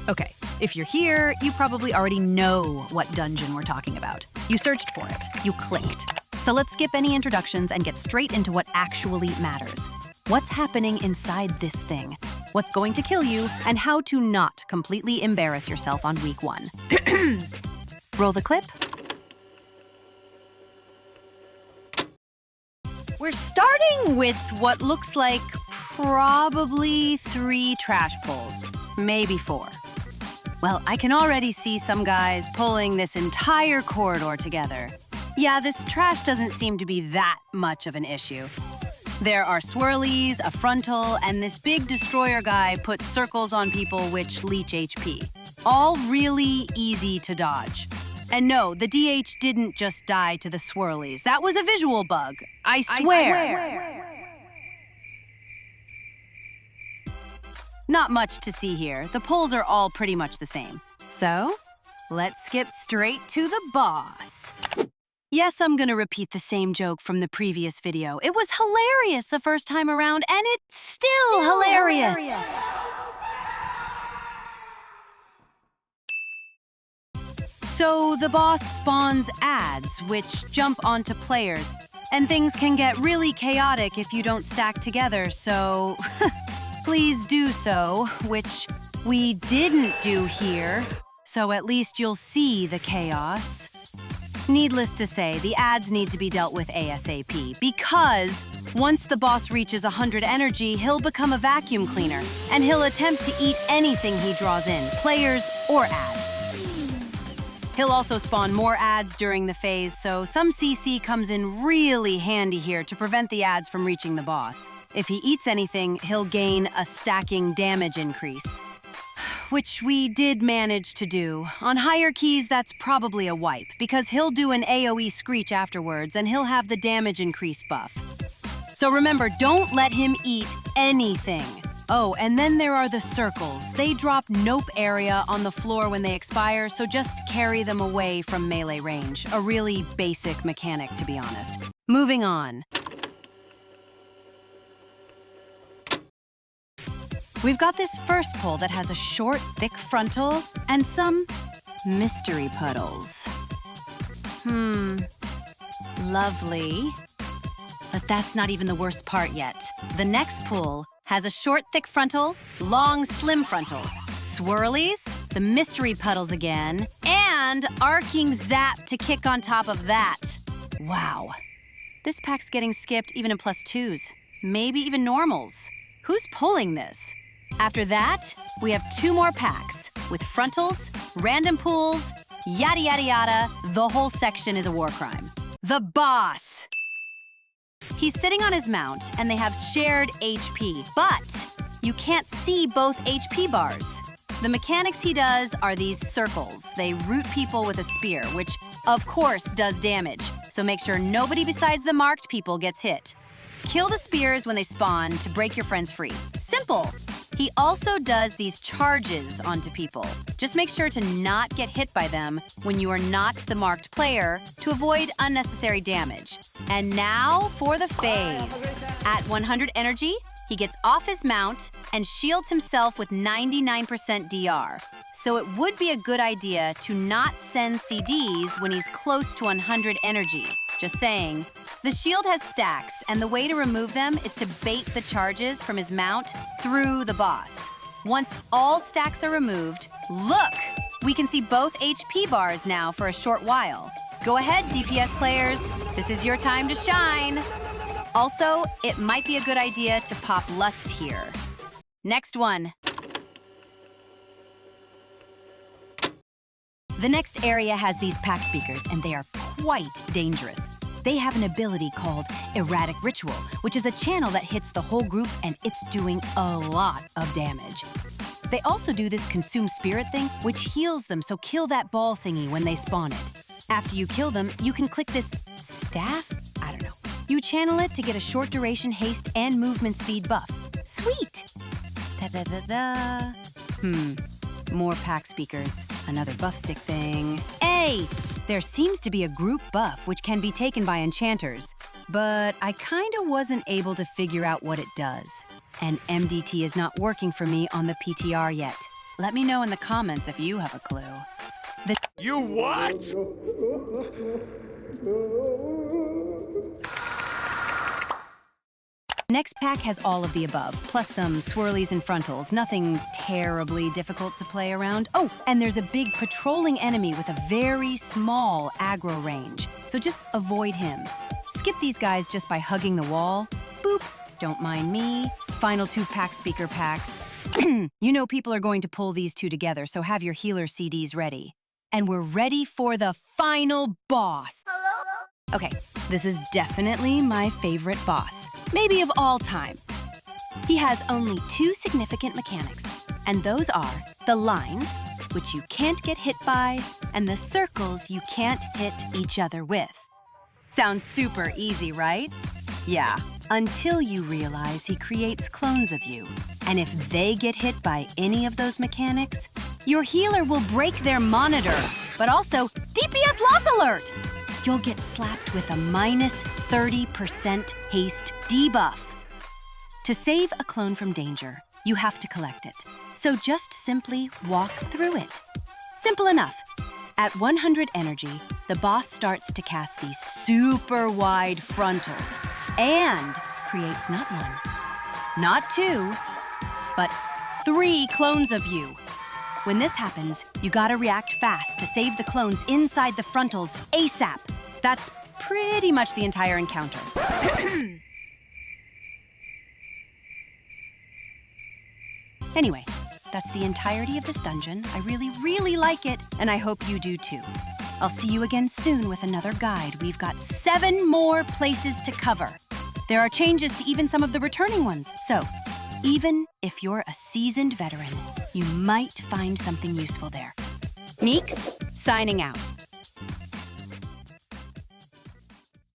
Okay, if you're here, you probably already know what dungeon we're talking about. You searched for it, you clicked. So let's skip any introductions and get straight into what actually matters. What's happening inside this thing? What's going to kill you, and how to not completely embarrass yourself on week 1. Roll the clip. We're starting with what looks like probably 3 trash pulls, maybe 4. Well, I can already see some guys pulling this entire corridor together. Yeah, this trash doesn't seem to be that much of an issue. There are swirlies, a frontal, and this big destroyer guy puts circles on people which leech HP. All really easy to dodge. And no, the DH didn't just die to the swirlies. That was a visual bug. I swear. Not much to see here. The pulls are all pretty much the same. So, let's skip straight to the boss. Yes, I'm gonna repeat the same joke from the previous video. It was hilarious the first time around, and it's still hilarious. So the boss spawns ads, which jump onto players, and things can get really chaotic if you don't stack together, so please do so, which we didn't do here, so at least you'll see the chaos. Needless to say, the ads need to be dealt with ASAP, because once the boss reaches 100 energy, he'll become a vacuum cleaner, and he'll attempt to eat anything he draws in, players or ads. He'll also spawn more ads during the phase, so some CC comes in really handy here to prevent the ads from reaching the boss. If he eats anything, he'll gain a stacking damage increase, which we did manage to do. On higher keys, that's probably a wipe, because he'll do an AoE screech afterwards, and he'll have the damage increase buff. So remember, don't let him eat anything. Oh, and then there are the circles. They drop nope area on the floor when they expire, so just carry them away from melee range. A really basic mechanic, to be honest. Moving on. We've got this first pull that has a short, thick frontal and some mystery puddles. Lovely. But that's not even the worst part yet. The next pull has a short, thick frontal, long, slim frontal, swirlies, the mystery puddles again, and arcing zap to kick on top of that. Wow. This pack's getting skipped even in +2s, maybe even normals. Who's pulling this? After that, we have 2 more packs with frontals, random pools, yada yada yada. The whole section is a war crime. The boss. He's sitting on his mount, and they have shared HP, but you can't see both HP bars. The mechanics he does are these circles. They root people with a spear, which, of course, does damage, so make sure nobody besides the marked people gets hit. Kill the spears when they spawn to break your friends free. Simple. He also does these charges onto people. Just make sure to not get hit by them when you are not the marked player to avoid unnecessary damage. And now for the phase. At 100 energy, he gets off his mount and shields himself with 99% DR. So it would be a good idea to not send CDs when he's close to 100 energy. Just saying. The shield has stacks, and the way to remove them is to bait the charges from his mount through the boss. Once all stacks are removed, look! We can see both HP bars now for a short while. Go ahead, DPS players. This is your time to shine. Also, it might be a good idea to pop Lust here. Next one. The next area has these pack speakers, and they are quite dangerous. They have an ability called Erratic Ritual, which is a channel that hits the whole group, and it's doing a lot of damage. They also do this Consume Spirit thing, which heals them, so kill that ball thingy when they spawn it. After you kill them, you can click this staff? I don't know. You channel it to get a short duration haste and movement speed buff. Sweet! Da-da-da-da. More pack speakers. Another buff stick thing. Hey! There seems to be a group buff which can be taken by enchanters, but I kinda wasn't able to figure out what it does. And MDT is not working for me on the PTR yet. Let me know in the comments if you have a clue. You what? Next pack has all of the above, plus some swirlies and frontals. Nothing terribly difficult to play around. Oh, and there's a big patrolling enemy with a very small aggro range, so just avoid him. Skip these guys just by hugging the wall. Boop, don't mind me. Final 2-pack speaker packs. You know people are going to pull these two together, so have your healer CDs ready. And we're ready for the final boss. Okay, this is definitely my favorite boss, maybe of all time. He has only 2 significant mechanics, and those are the lines, which you can't get hit by, and the circles you can't hit each other with. Sounds super easy, right? Yeah, until you realize he creates clones of you, and if they get hit by any of those mechanics, your healer will break their monitor, but also DPS loss alert! You'll get slapped with a minus 30% haste debuff. To save a clone from danger, you have to collect it. So just simply walk through it. Simple enough. At 100 energy, the boss starts to cast these super wide frontals and creates not 1, not 2, but 3 clones of you. When this happens, you gotta react fast to save the clones inside the frontals ASAP. That's pretty much the entire encounter. Anyway, that's the entirety of this dungeon. I really, really like it, and I hope you do too. I'll see you again soon with another guide. We've got 7 more places to cover. There are changes to even some of the returning ones, so even if you're a seasoned veteran, you might find something useful there. Meeks, signing out.